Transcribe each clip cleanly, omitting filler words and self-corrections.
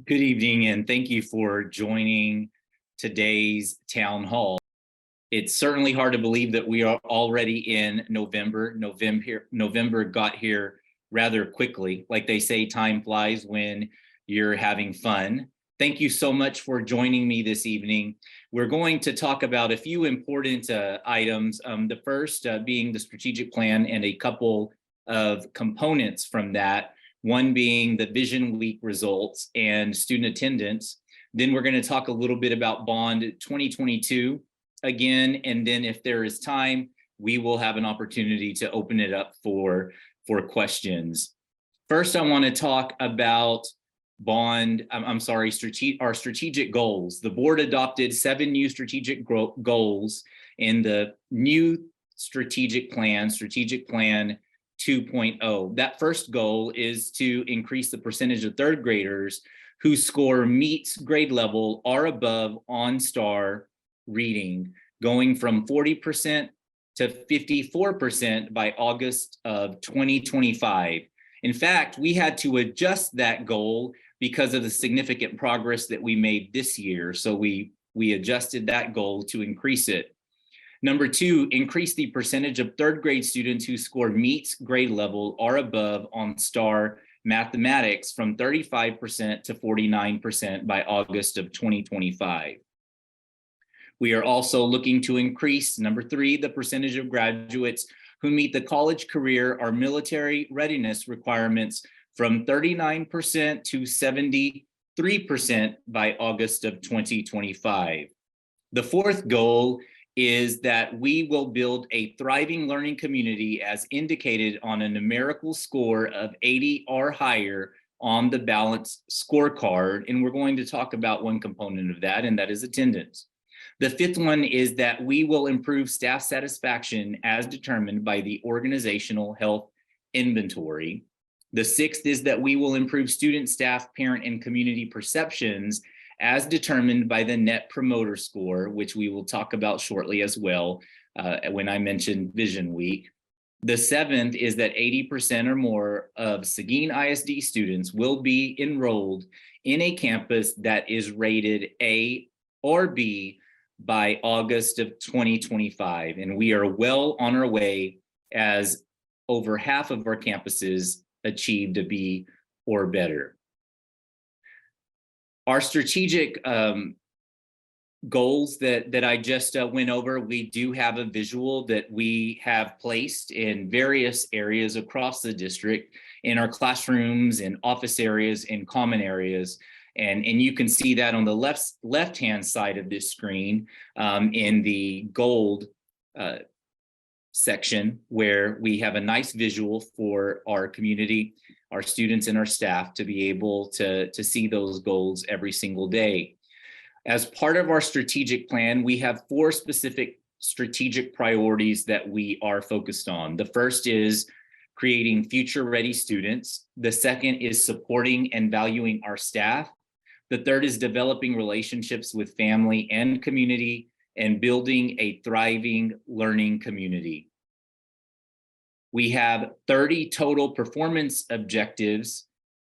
Good evening, and thank you for joining today's town hall. It's certainly hard to believe that we are already in November. November got here rather quickly. Like they say, time flies when you're having fun. Thank you so much for joining me this evening. We're going to talk about a few important items. The first being the strategic plan and a couple of components from that. One being the Vision Week results and student attendance. Then we're going to talk a little bit about Bond 2022 again, and then if there is time, we will have an opportunity to open it up for questions. First, I want to talk about our strategic goals. The board adopted 7 new strategic goals in the new strategic plan 2.0. That first goal is to increase the percentage of third graders whose score meets grade level or above on STAR reading, going from 40% to 54% by August of 2025. In fact, we had to adjust that goal because of the significant progress that we made this year. So we adjusted that goal to increase it. Number 2, increase the percentage of third grade students who score meets grade level or above on STAR mathematics from 35% to 49% by August of 2025. We are also looking to increase, number 3, the percentage of graduates who meet the college, career, or military readiness requirements from 39% to 73% by August of 2025. The fourth goal is that we will build a thriving learning community as indicated on a numerical score of 80 or higher on the balanced scorecard. And we're going to talk about one component of that, and that is attendance. The fifth one is that we will improve staff satisfaction as determined by the organizational health inventory. The sixth is that we will improve student, staff, parent, and community perceptions as determined by the Net Promoter Score, which we will talk about shortly as well when I mention Vision Week. The seventh is that 80% or more of Seguin ISD students will be enrolled in a campus that is rated A or B by August of 2025. And we are well on our way as over half of our campuses achieved a B or better. Our strategic goals that I just went over, we do have a visual that we have placed in various areas across the district, in our classrooms, in office areas, in common areas. And you can see that on the left-hand side of this screen in the gold section, where we have a nice visual for our community, our students, and our staff to be able to see those goals every single day. As part of our strategic plan, we have 4 specific strategic priorities that we are focused on. The first is creating future-ready students. The second is supporting and valuing our staff. The third is developing relationships with family and community and building a thriving learning community. We have 30 total performance objectives,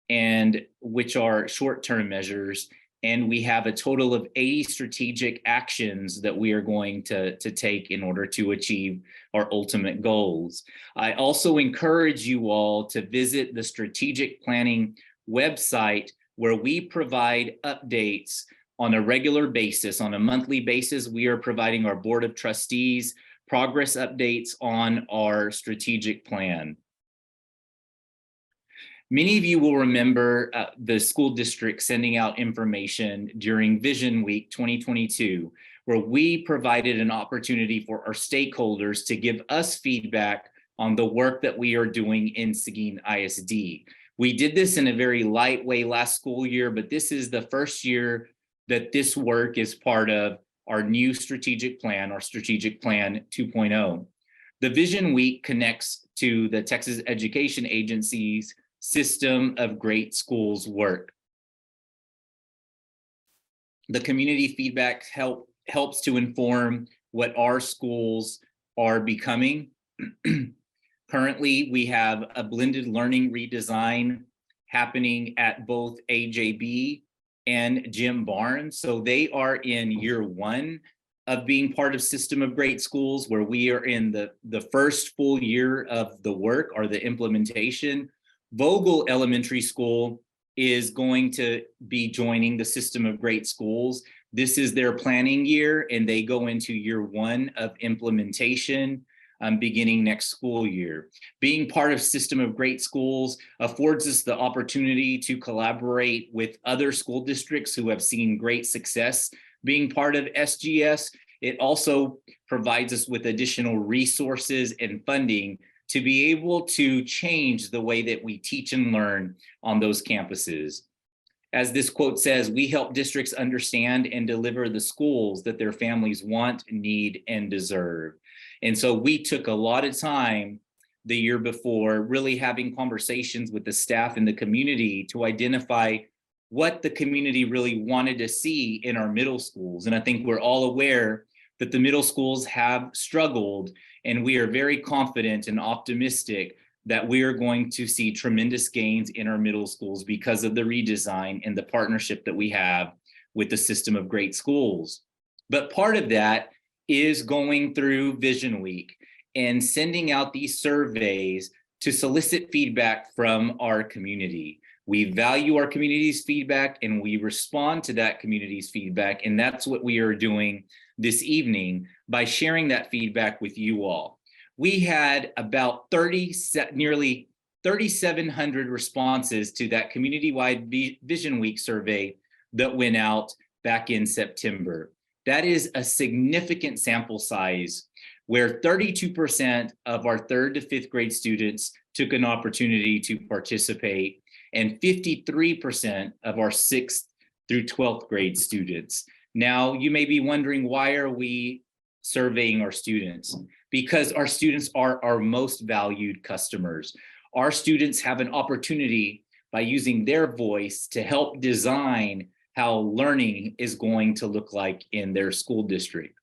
and which are short-term measures, and we have a total of 80 strategic actions that we are going to take in order to achieve our ultimate goals. I also encourage you all to visit the strategic planning website, where we provide updates on a regular basis. On a monthly basis, we are providing our Board of Trustees progress updates on our strategic plan. Many of you will remember the school district sending out information during Vision Week 2022, where we provided an opportunity for our stakeholders to give us feedback on the work that we are doing in Seguin ISD. We did this in a very light way last school year, but this is the first year that this work is part of our new strategic plan, our strategic plan 2.0. The Vision Week connects to the Texas Education Agency's system of great schools work. The community feedback helps to inform what our schools are becoming. Currently, we have a blended learning redesign happening at both AJB and Jim Barnes. So they are in year one of being part of System of Great Schools, where we are in the first full year of the work or the implementation. Vogel Elementary School is going to be joining the System of Great Schools. This is their planning year, and they go into year one of implementation beginning next school year. Being part of System of Great Schools affords us the opportunity to collaborate with other school districts who have seen great success being part of SGS. It also provides us with additional resources and funding to be able to change the way that we teach and learn on those campuses. As this quote says, we help districts understand and deliver the schools that their families want, need, and deserve. And so we took a lot of time the year before really having conversations with the staff and the community to identify what the community really wanted to see in our middle schools. And I think we're all aware that the middle schools have struggled, and we are very confident and optimistic that we are going to see tremendous gains in our middle schools because of the redesign and the partnership that we have with the System of Great Schools. But part of that is going through Vision Week and sending out these surveys to solicit feedback from our community. We value our community's feedback and we respond to that community's feedback. And that's what we are doing this evening by sharing that feedback with you all. We had about nearly 3,700 responses to that community-wide Vision Week survey that went out back in September. That is a significant sample size where 32% of our 3rd to 5th grade students took an opportunity to participate, and 53% of our 6th through 12th grade students. Now, you may be wondering, why are we surveying our students? Because our students are our most valued customers. Our students have an opportunity by using their voice to help design how learning is going to look like in their school district.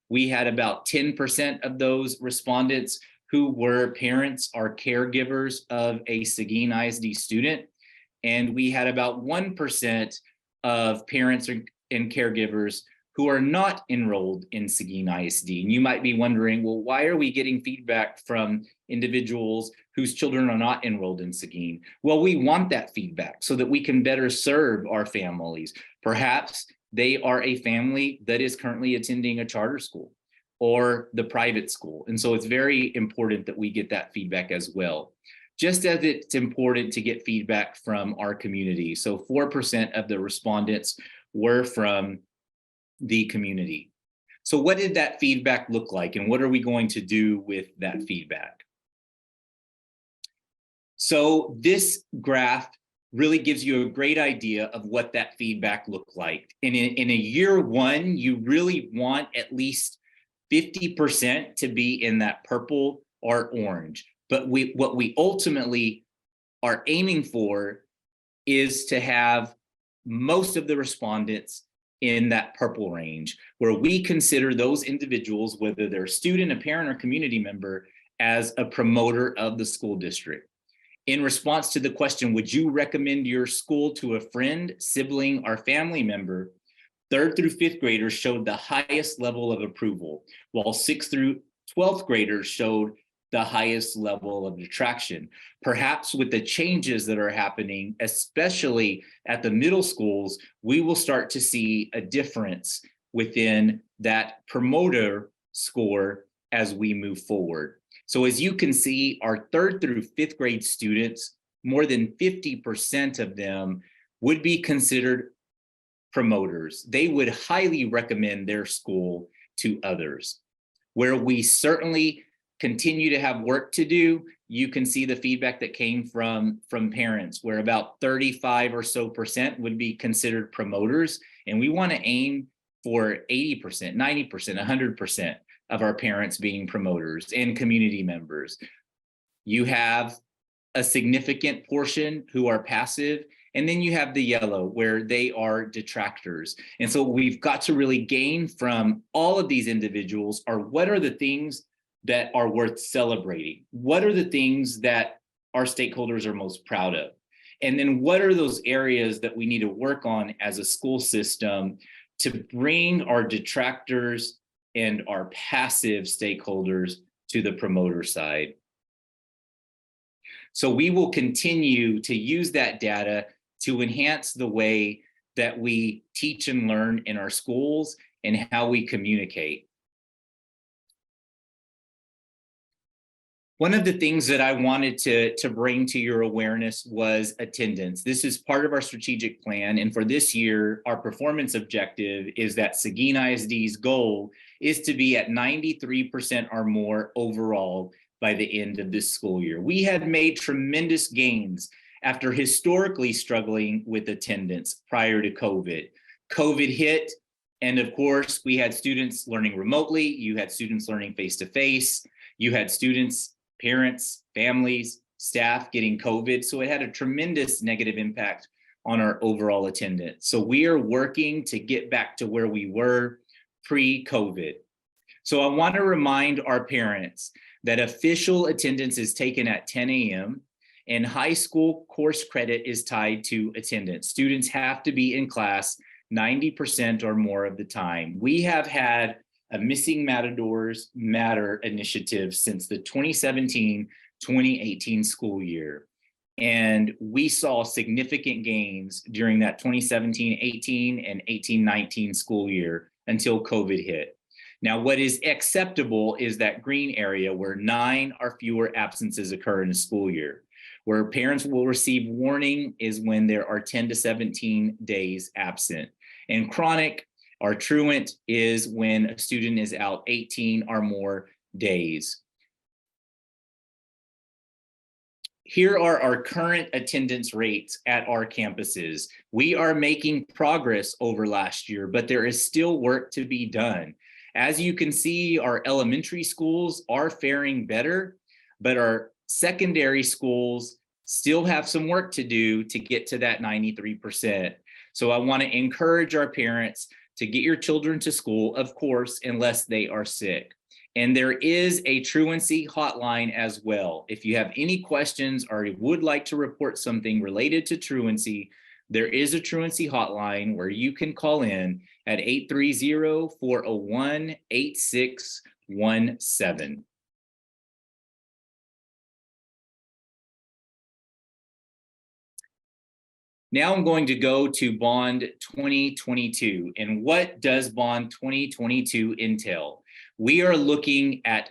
We had about 10% of those respondents who were parents or caregivers of a Seguin ISD student. And we had about 1% of parents and caregivers who are not enrolled in Seguin ISD. And you might be wondering, well, why are we getting feedback from individuals whose children are not enrolled in Seguin? Well, we want that feedback so that we can better serve our families. Perhaps they are a family that is currently attending a charter school or the private school. And so it's very important that we get that feedback as well. Just as it's important to get feedback from our community. So 4% of the respondents were from the community. So what did that feedback look like, and what are we going to do with that feedback? So this graph really gives you a great idea of what that feedback looked like. And in a year one, you really want at least 50% to be in that purple or orange. But what we ultimately are aiming for is to have most of the respondents in that purple range, where we consider those individuals, whether they're a student, a parent, or community member, as a promoter of the school district. In response to the question, would you recommend your school to a friend, sibling, or family member, 3rd through 5th graders showed the highest level of approval, while 6th through 12th graders showed the highest level of attraction. Perhaps with the changes that are happening, especially at the middle schools, we will start to see a difference within that promoter score as we move forward. So as you can see, our 3rd through 5th grade students, more than 50% of them would be considered promoters. They would highly recommend their school to others. Where we certainly continue to have work to do, you can see the feedback that came from parents, where about 35% or so would be considered promoters. And we want to aim for 80%, 90%, 100% of our parents being promoters and community members. You have a significant portion who are passive, and then you have the yellow, where they are detractors. And so we've got to really gain from all of these individuals are what are the things that are worth celebrating? What are the things that our stakeholders are most proud of? And then what are those areas that we need to work on as a school system to bring our detractors and our passive stakeholders to the promoter side? So we will continue to use that data to enhance the way that we teach and learn in our schools and how we communicate. One of the things that I wanted to bring to your awareness was attendance. This is part of our strategic plan. And for this year, our performance objective is that Seguin ISD's goal is to be at 93% or more overall by the end of this school year. We had made tremendous gains after historically struggling with attendance prior to COVID. COVID hit, and of course, we had students learning remotely. You had students learning face-to-face. You had students, parents, families, staff getting COVID. So it had a tremendous negative impact on our overall attendance. So we are working to get back to where we were pre-COVID. So I want to remind our parents that official attendance is taken at 10 a.m. and high school course credit is tied to attendance. Students have to be in class 90% or more of the time. We have had a Missing Matadors Matter initiative since the 2017-2018 school year. And we saw significant gains during that 2017-18 and 18-19 school year until COVID hit. Now, what is acceptable is that green area where 9 or fewer absences occur in a school year. Where parents will receive warning is when there are 10 to 17 days absent. And chronic or truant is when a student is out 18 or more days. Here are our current attendance rates at our campuses. We are making progress over last year, but there is still work to be done. As you can see, our elementary schools are faring better, but our secondary schools still have some work to do to get to that 93%. So I want to encourage our parents to get your children to school, of course, unless they are sick. And there is a truancy hotline as well. If you have any questions or would like to report something related to truancy, there is a truancy hotline where you can call in at 830-401-8617. Now I'm going to go to Bond 2022. And what does Bond 2022 entail? We are looking at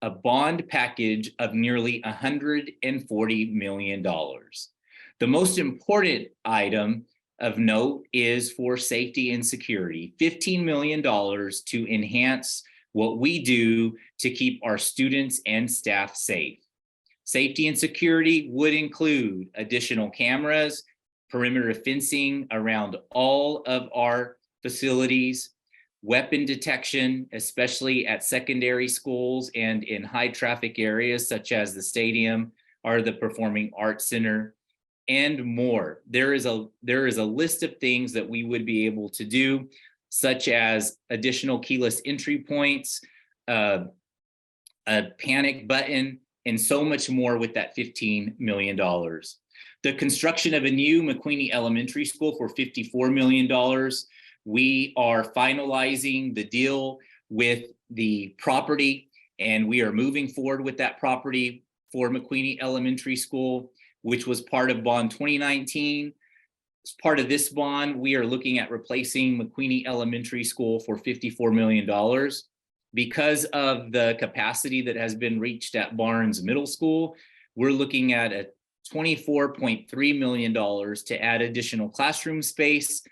a bond package of nearly $140 million. The most important item of note is for safety and security, $15 million to enhance what we do to keep our students and staff safe. Safety and security would include additional cameras, perimeter fencing around all of our facilities, weapon detection, especially at secondary schools and in high traffic areas such as the stadium or the Performing Arts Center, and more. There is a list of things that we would be able to do, such as additional keyless entry points, a panic button, and so much more with that $15 million. The construction of a new McQueeney Elementary School for $54 million. We are finalizing the deal with the property, and we are moving forward with that property for McQueeney Elementary School, which was part of Bond 2019. As part of this bond, we are looking at replacing McQueeney Elementary School for $54 million. Because of the capacity that has been reached at Barnes Middle School, we're looking at a $24.3 million to add additional classroom space,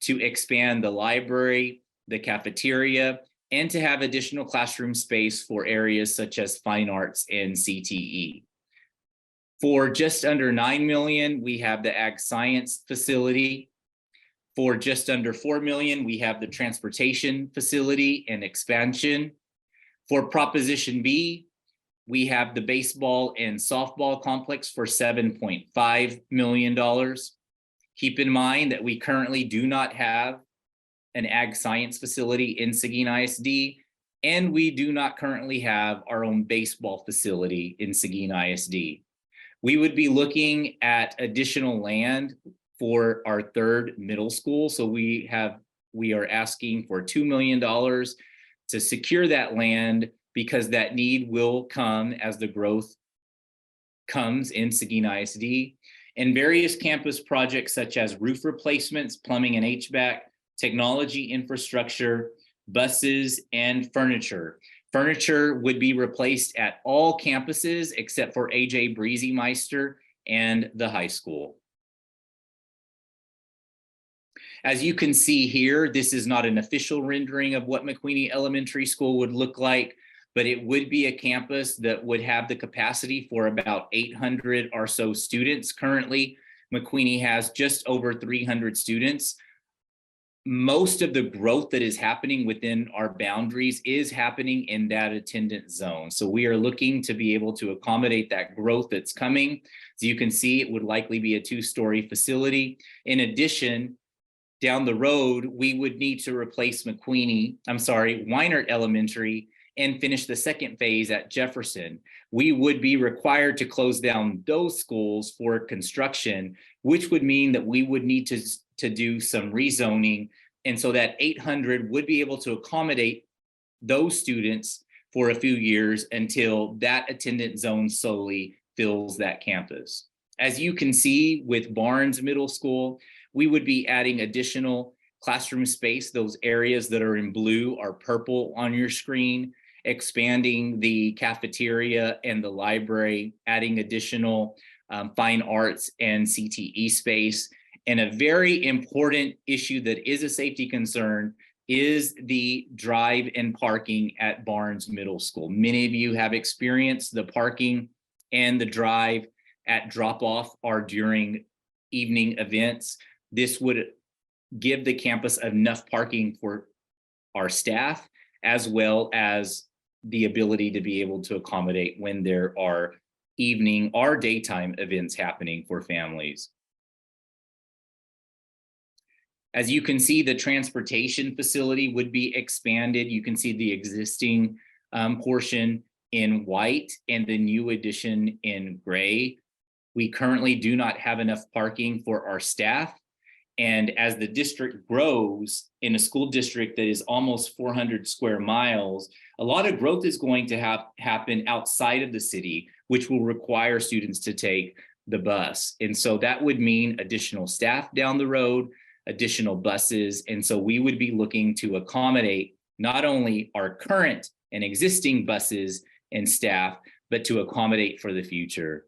to expand the library, the cafeteria, and to have additional classroom space for areas such as fine arts and CTE. For just under $9 million, we have the Ag Science facility. For just under $4 million, we have the transportation facility and expansion. For Proposition B, we have the baseball and softball complex for $7.5 million. Keep in mind that we currently do not have an Ag Science facility in Seguin ISD, and we do not currently have our own baseball facility in Seguin ISD. We would be looking at additional land for our third middle school. So we are asking for $2 million to secure that land, because that need will come as the growth comes in Seguin ISD, and various campus projects such as roof replacements, plumbing and HVAC, technology infrastructure, buses, and furniture. Furniture would be replaced at all campuses except for AJ Breezy Meister and the high school. As you can see here, this is not an official rendering of what McQueeney Elementary School would look like, but it would be a campus that would have the capacity for about 800 or so students. Currently, McQueeney has just over 300 students. Most of the growth that is happening within our boundaries is happening in that attendance zone. So we are looking to be able to accommodate that growth that's coming. As you can see, it would likely be a 2-story facility. In addition, down the road, we would need to replace Weinert Elementary and finish the second phase at Jefferson. We would be required to close down those schools for construction, which would mean that we would need to do some rezoning. And so that 800 would be able to accommodate those students for a few years until that attendance zone solely fills that campus. As you can see with Barnes Middle School, we would be adding additional classroom space. Those areas that are in blue are purple on your screen, expanding the cafeteria and the library, adding additional fine arts and CTE space. And a very important issue that is a safety concern is the drive and parking at Barnes Middle School. Many of you have experienced the parking and the drive at drop-off or during evening events. This would give the campus enough parking for our staff, as well as the ability to be able to accommodate when there are evening or daytime events happening for families. As you can see, the transportation facility would be expanded. You can see the existing portion in white and the new addition in gray. We currently do not have enough parking for our staff. And as the district grows in a school district that is almost 400 square miles, a lot of growth is going to happen outside of the city, which will require students to take the bus. And so that would mean additional staff down the road, additional buses. And so we would be looking to accommodate not only our current and existing buses and staff, but to accommodate for the future.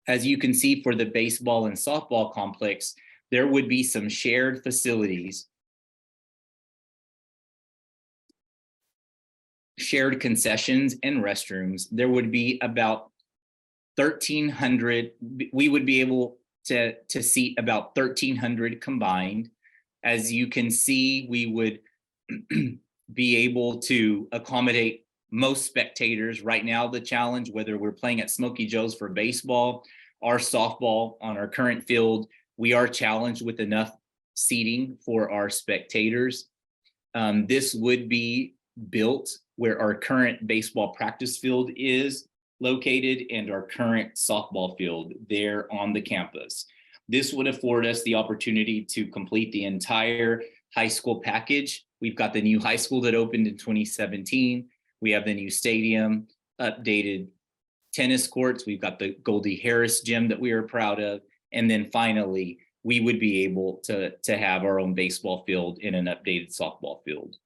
As you can see, for the baseball and softball complex, there would be some shared facilities, shared concessions and restrooms. There would be about 1,300, we would be able to seat about 1,300 combined. As you can see, we would be able to accommodate most spectators. Right now, the challenge, whether we're playing at Smoky Joe's for baseball or softball on our current field, we are challenged with enough seating for our spectators. This would be built where our current baseball practice field is located and our current softball field there on the campus. This would afford us the opportunity to complete the entire high school package. We've got the new high school that opened in 2017. We have the new stadium, updated tennis courts. We've got the Goldie Harris gym that we are proud of. And then finally, we would be able to have our own baseball field and an updated softball field.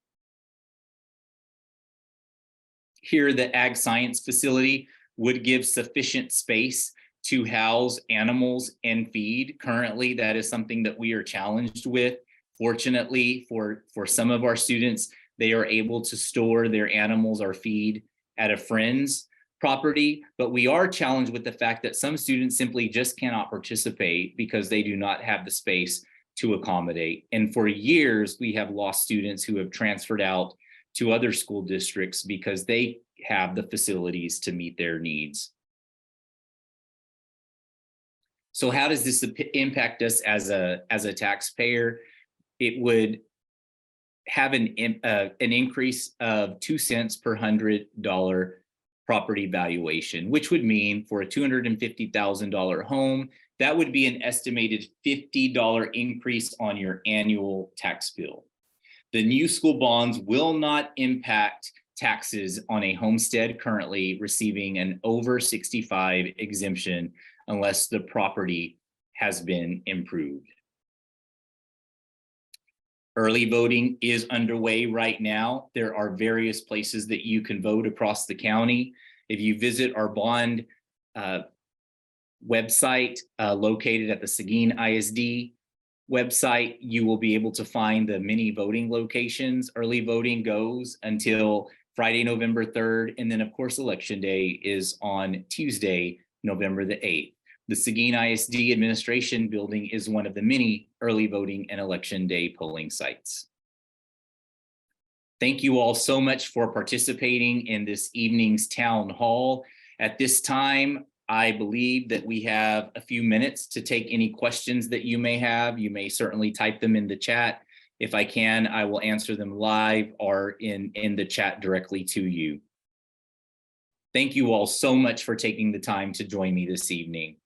Here, the Ag Science facility would give sufficient space to house animals and feed. Currently, that is something that we are challenged with. Fortunately, for some of our students, they are able to store their animals or feed at a friend's property, but we are challenged with the fact that some students simply just cannot participate because they do not have the space to accommodate. And for years, we have lost students who have transferred out to other school districts because they have the facilities to meet their needs. So how does this impact us as a taxpayer? It would have an increase of 2 cents per $100 property valuation, which would mean for a $250,000 home, that would be an estimated $50 increase on your annual tax bill. The new school bonds will not impact taxes on a homestead currently receiving an over 65 exemption unless the property has been improved. Early voting is underway right now. There are various places that you can vote across the county. If you visit our bond website located at the Seguin ISD website, you will be able to find the many voting locations. Early voting goes until Friday, November 3rd. And then of course, Election Day is on Tuesday, November the 8th. The Seguin ISD administration building is one of the many early voting and Election Day polling sites. Thank you all so much for participating in this evening's town hall. At this time, I believe that we have a few minutes to take any questions that you may have. You may certainly type them in the chat. If I can, I will answer them live or in the chat directly to you. Thank you all so much for taking the time to join me this evening.